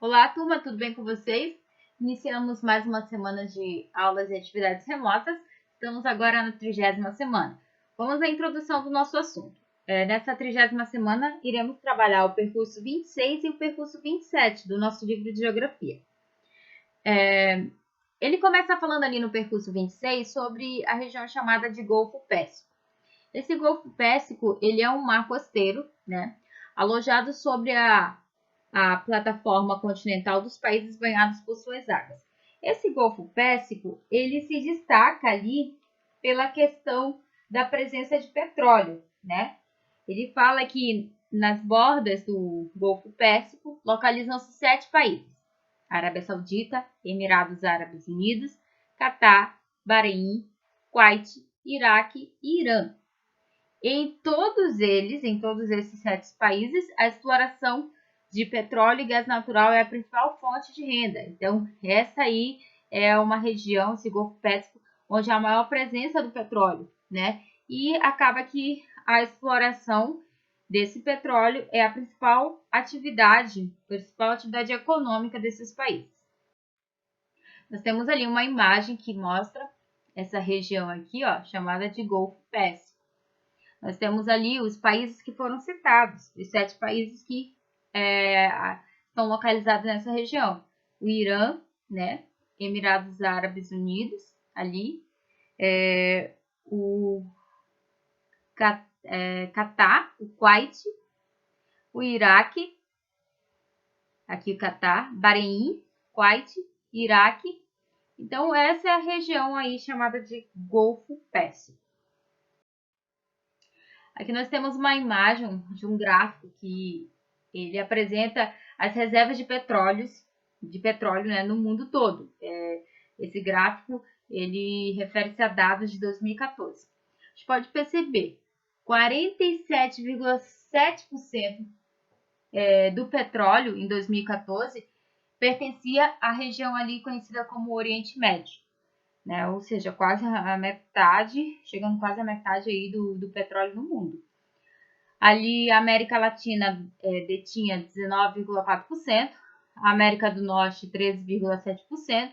Olá, turma, tudo bem com vocês? Iniciamos mais uma semana de aulas e atividades remotas. Estamos agora na 30ª semana. Vamos à introdução do nosso assunto. Nessa 30ª semana, iremos trabalhar o percurso 26 e o percurso 27 do nosso livro de Geografia. Ele começa falando ali no percurso 26 sobre a região chamada de Golfo Pérsico. Esse Golfo Pérsico, ele é um mar costeiro, né, alojado sobre a plataforma continental dos países banhados por suas águas. Esse Golfo Pérsico, ele se destaca ali pela questão da presença de petróleo, né? Ele fala que nas bordas do Golfo Pérsico localizam-se 7 países: Arábia Saudita, Emirados Árabes Unidos, Catar, Bahrein, Kuwait, Iraque e Irã. Em todos esses 7 países, a exploração de petróleo e gás natural é a principal fonte de renda. Então, essa aí é uma região, esse Golfo Pérsico, onde há a maior presença do petróleo, né? E acaba que a exploração desse petróleo é a principal atividade econômica desses países. Nós temos ali uma imagem que mostra essa região aqui, ó, chamada de Golfo Pérsico. Nós temos ali os países que foram citados, os 7 países que estão localizados nessa região. O Irã, né? Emirados Árabes Unidos, ali. O Catar, o Kuwait, o Iraque, aqui o Catar, Bahrein, Kuwait, Iraque. Então, essa é a região aí chamada de Golfo Pérsico. Aqui nós temos uma imagem de um gráfico que ele apresenta as reservas de petróleo, né, no mundo todo. Esse gráfico ele refere-se a dados de 2014. A gente pode perceber 47,7% do petróleo em 2014 pertencia à região ali conhecida como Oriente Médio, né? Ou seja, quase a metade, chegando quase a metade aí do petróleo no mundo. Ali a América Latina detinha 19,4%, a América do Norte 13,7%,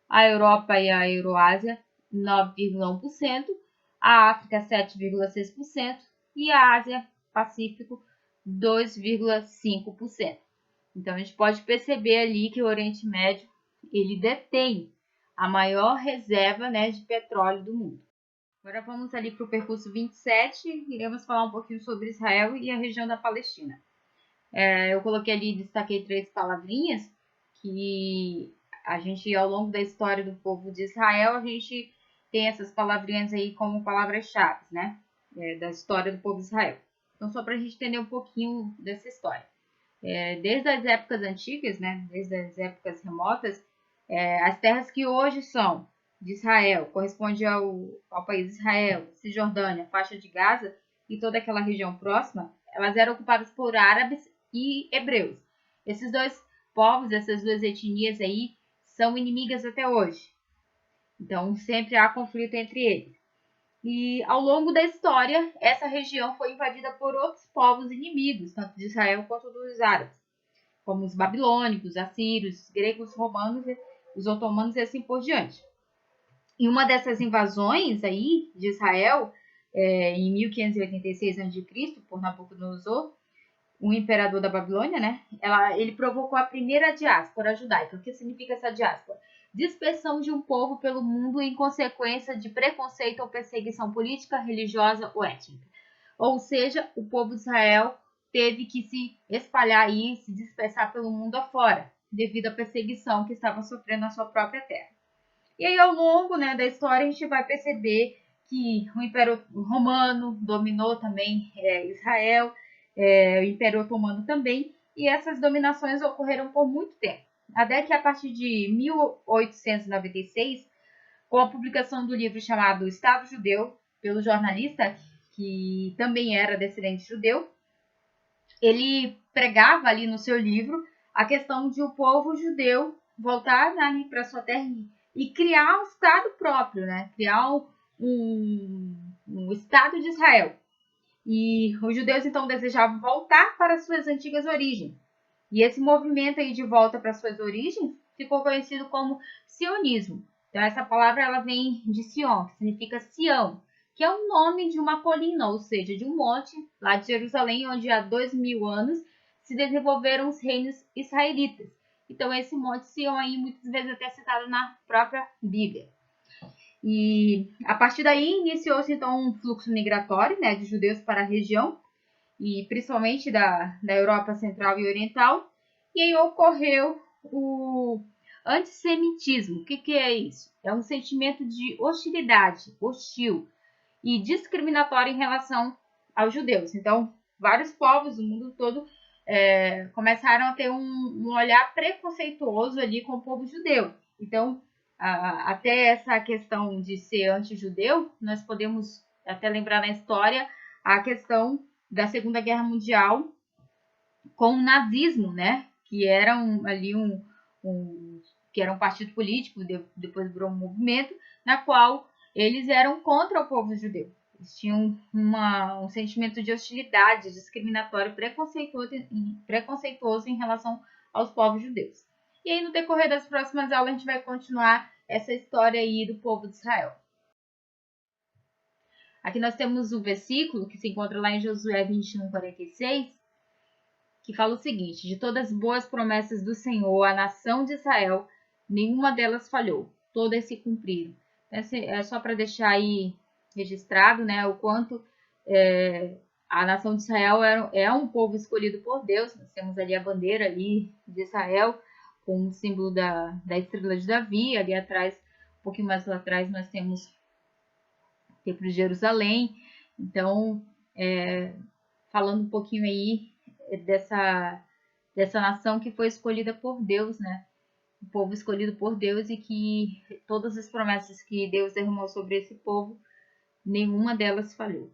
a Europa e a Euroásia 9,1%, a África 7,6% e a Ásia Pacífico 2,5%. Então a gente pode perceber ali que o Oriente Médio ele detém a maior reserva, né, de petróleo do mundo. Agora vamos ali para o percurso 27, iremos falar um pouquinho sobre Israel e a região da Palestina. Eu coloquei ali, destaquei 3 palavrinhas que a gente, ao longo da história do povo de Israel, a gente tem essas palavrinhas aí como palavras-chave, né? Da história do povo de Israel. Então, só para a gente entender um pouquinho dessa história. Desde as épocas antigas, né? Desde as épocas remotas, as terras que hoje são de Israel, corresponde ao país de Israel, Cisjordânia, faixa de Gaza e toda aquela região próxima, elas eram ocupadas por árabes e hebreus. Esses dois povos, essas duas etnias aí, são inimigas até hoje. Então, sempre há conflito entre eles. E ao longo da história, essa região foi invadida por outros povos inimigos, tanto de Israel quanto dos árabes, como os babilônicos, assírios, gregos, romanos, os otomanos e assim por diante. Em uma dessas invasões aí de Israel, em 1586 a.C., por Nabucodonosor, o imperador da Babilônia, né? Ele provocou a primeira diáspora judaica. O que significa essa diáspora? Dispersão de um povo pelo mundo em consequência de preconceito ou perseguição política, religiosa ou étnica. Ou seja, o povo de Israel teve que se espalhar e se dispersar pelo mundo afora, devido à perseguição que estava sofrendo na sua própria terra. E aí, ao longo, né, da história, a gente vai perceber que o Império Romano dominou também Israel, o Império Otomano também, e essas dominações ocorreram por muito tempo. Até que a partir de 1896, com a publicação do livro chamado Estado Judeu, pelo jornalista, que também era descendente judeu, ele pregava ali no seu livro a questão de o povo judeu voltar, né, para sua terra e criar um Estado próprio, né? Criar um Estado de Israel. E os judeus, então, desejavam voltar para suas antigas origens. E esse movimento aí de volta para suas origens ficou conhecido como sionismo. Então essa palavra ela vem de Sion, que significa Sião, que é o nome de uma colina, ou seja, de um monte lá de Jerusalém, onde há 2000 anos se desenvolveram os reinos israelitas. Então esse monte Sião aí muitas vezes até citado na própria Bíblia. E a partir daí iniciou-se então um fluxo migratório, né, de judeus para a região, e principalmente da Europa Central e Oriental, e aí ocorreu o antissemitismo. O que é isso? É um sentimento de hostilidade, hostil e discriminatório em relação aos judeus. Então, vários povos do mundo todo começaram a ter um olhar preconceituoso ali com o povo judeu. Então, até essa questão de ser anti-judeu, nós podemos até lembrar na história a questão da Segunda Guerra Mundial com o nazismo, né? Que era que era um partido político, depois virou um movimento, na qual eles eram contra o povo judeu. Eles tinham um sentimento de hostilidade, discriminatório, preconceituoso em relação aos povos judeus. E aí, no decorrer das próximas aulas, a gente vai continuar essa história aí do povo de Israel. Aqui nós temos o versículo que se encontra lá em Josué 21, 46, que fala o seguinte: de todas as boas promessas do Senhor à nação de Israel, nenhuma delas falhou, todas se cumpriram. É só para deixar aí registrado, né, o quanto a nação de Israel é um povo escolhido por Deus. Nós temos ali a bandeira ali de Israel, com o símbolo da estrela de Davi. Ali atrás, um pouquinho mais lá atrás, nós temos o Templo de Jerusalém. Então, falando um pouquinho aí dessa nação que foi escolhida por Deus, né? O povo escolhido por Deus, e que todas as promessas que Deus derramou sobre esse povo, nenhuma delas falhou.